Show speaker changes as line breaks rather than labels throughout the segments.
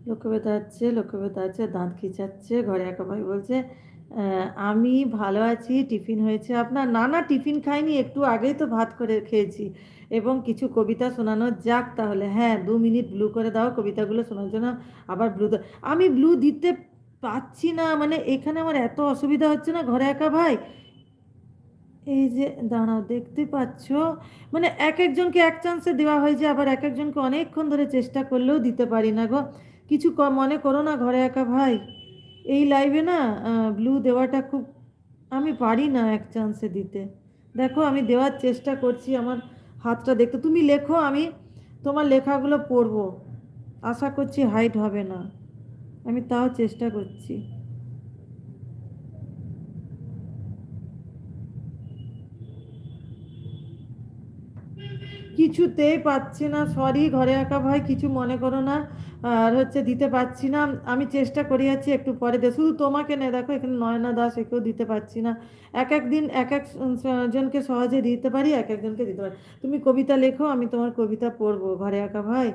লক্ষ্য বেতাচ্ছে, দাঁত খিঁচাচ্ছে। ঘরে একা ভাই বলছে, আমি ভালো আছি, টিফিন হয়েছে আপনার? না না, টিফিন খাইনি, একটু আগেই তো ভাত করে খেয়েছি। এবং কিছু কবিতা শোনানো যাক তাহলে। হ্যাঁ, 2 মিনিট ব্লু করে দাও কবিতাগুলো শোনার জন্য। আবার ব্লু, আমি ব্লু দিতে পারছি না, মানে এখানে আমার এত অসুবিধা হচ্ছে না ঘরে একা ভাই। এই যে দাঁড়াও, দেখতে পাচ্ছ, মানে এক একজনকে এক চান্সে দেওয়া হয়েছে, আবার এক একজনকে অনেকক্ষণ ধরে চেষ্টা করলেও দিতে পারি না গো। কিছু মনে করো না ঘরে একা ভাই। এই লাইভে না ব্লু দেওয়াটা খুব, আমি পারি না এক চান্সে দিতে। দেখো আমি দেওয়ার চেষ্টা করছি, আমার হাতটা দেখতে, তুমি লেখো, আমি তোমার লেখাগুলো পড়বো। আশা করছি হাইট হবে না, আমি তাও চেষ্টা করছি। কিছুতেই পাচ্ছি না, সরি ঘরে একা ভাই, কিছু মনে করো না। আর হচ্ছে দিতে পারছি না, আমি চেষ্টা করে যাচ্ছি, একটু পরে দে, শুধু তোমাকে নেই, দেখো এখানে নয়না দাস, একেও দিতে পারছি না। এক এক দিন এক এক জনকে সহজে দিতে পারি, এক একজনকে দিতে পারি। তুমি কবিতা লেখো, আমি তোমার কবিতা পড়বো ঘরে একা ভাই।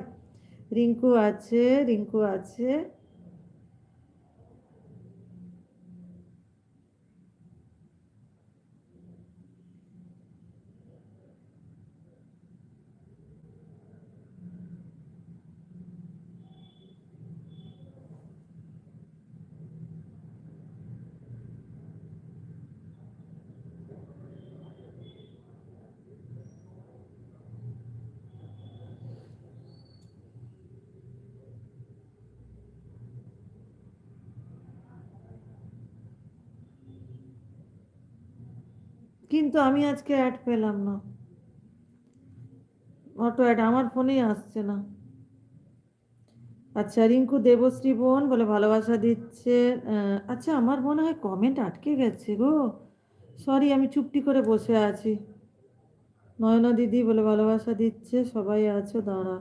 রিঙ্কু আছে, রিঙ্কু আছে। কিন্তু আমি আজকে অ্যাড পেলাম না, অটো অ্যাড আমার ফোনেই আসছে না। আচ্ছা, রিঙ্কু দেবশ্রী বোন বলে ভালোবাসা দিচ্ছে। আচ্ছা, আমার মনে হয় কমেন্ট আটকে গেছে গো, সরি, আমি চুপটি করে বসে আছি। নয়না দিদি বলে ভালোবাসা দিচ্ছে, সবাই আছো, দাঁড়া,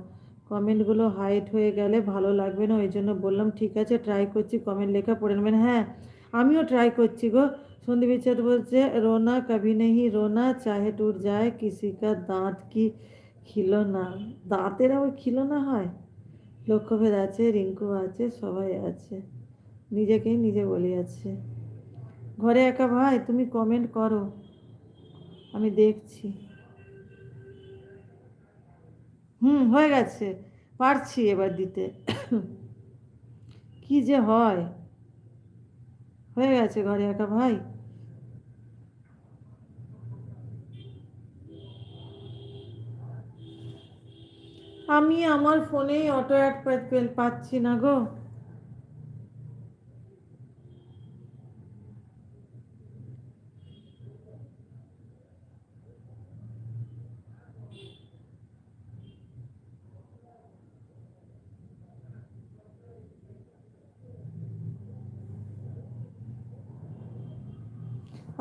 কমেন্টগুলো হাইট হয়ে গেলে ভালো লাগবে না, ওই জন্য বললাম ঠিক আছে, ট্রাই করছি, কমেন্ট লেখা পড়ে নেবেন। হ্যাঁ, আমিও ট্রাই করছি গো। সন্দীপ বিচ্ছেদ বলছে, রোনা কবি নেহি রোনা, চাহে টুট যায় কিসি কা দাঁত কি খিলনা। দাঁতেরা ওই খিলনা হয়। লক্ষ্যভেদ আছে, রিঙ্কু আছে, সবাই আছে, নিজেকেই নিজে বলি আছে। ঘরে একা ভাই তুমি কমেন্ট করো, আমি দেখছি। হয়ে গেছে, পারছি এবার দিতে। কি যে হয়, হয়ে গেছে ঘরে একা ভাই। আমি আমার ফোনেই অটো অ্যাড পাচ্ছি না গো।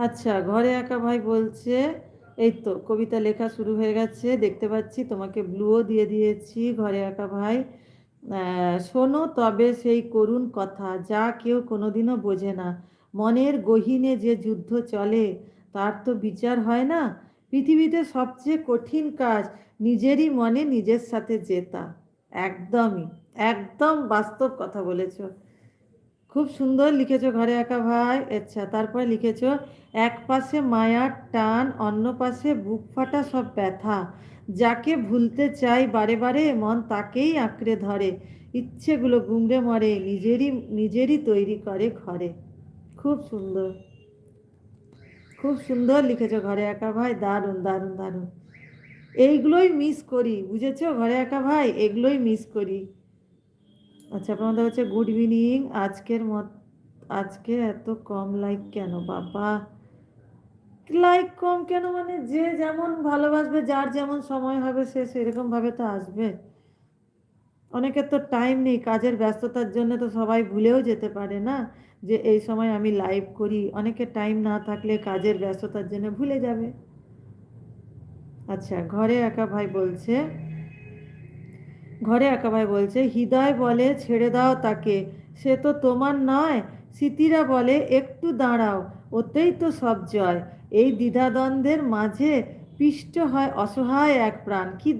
আচ্ছা, ঘরে একা ভাই বলছে, এই তো কবিতা লেখা শুরু হয়ে গেছে, দেখতে পাচ্ছি, তোমাকে ব্লুও দিয়ে দিয়েছি ঘরে একা ভাই। শোনো তবে সেই করুণ কথা, যা কেউ কোনোদিনও বোঝে না। মনের গহীনে যে যুদ্ধ চলে, তার তো বিচার হয় না। পৃথিবীতে সবচেয়ে কঠিন কাজ নিজেরই মনে নিজের সাথে জেতা। একদমই, একদম বাস্তব কথা বলেছো। খুব সুন্দর লিখেছো ঘরে একা ভাই। আচ্ছা, তারপরে লিখেছো, এক পাশে মায়ার টান, অন্য পাশে বুক ফাটা সব ব্যথা, যাকে ভুলতে চাই বারে বারে মন তাকেই আঁকড়ে ধরে, ইচ্ছেগুলো গুমড়ে মরে নিজেরই নিজেরই তৈরি করে ঘরে। খুব সুন্দর, খুব সুন্দর লিখেছো ঘরে একা ভাই, দারুণ দারুণ দারুণ। এইগুলোই মিস করি, বুঝেছো ঘরে একা ভাই, এগুলোই মিস করি। আচ্ছা, আপনাদের হচ্ছে গুড ইভিনিং, আজকের মত, আজকে এত কম লাইক কেন বাবা? লাইক কম কেন মানে, যে যেমন ভালোবাসবে, যার যেমন সময় হবে সে সেরকম ভাবে তো আসবে। অনেকের তো টাইম নেই, কাজের ব্যস্ততার জন্য তো সবাই ভুলেও যেতে পারে না যে এই সময় আমি লাইভ করি। অনেকের টাইম না থাকলে কাজের ব্যস্ততার জন্য ভুলে যাবে। আচ্ছা, ঘরে একা ভাই বলছে, হৃদয় বলে ছেড়ে দাও তাকে, সে তো তোমার নয়। স্মৃতিরা বলে একটু দাঁড়াও, ওতেই তো সব জয়। এই দ্বিধাদ্বন্দ্বের মাঝে পিষ্ট হয় অসহায় এক প্রাণ। কি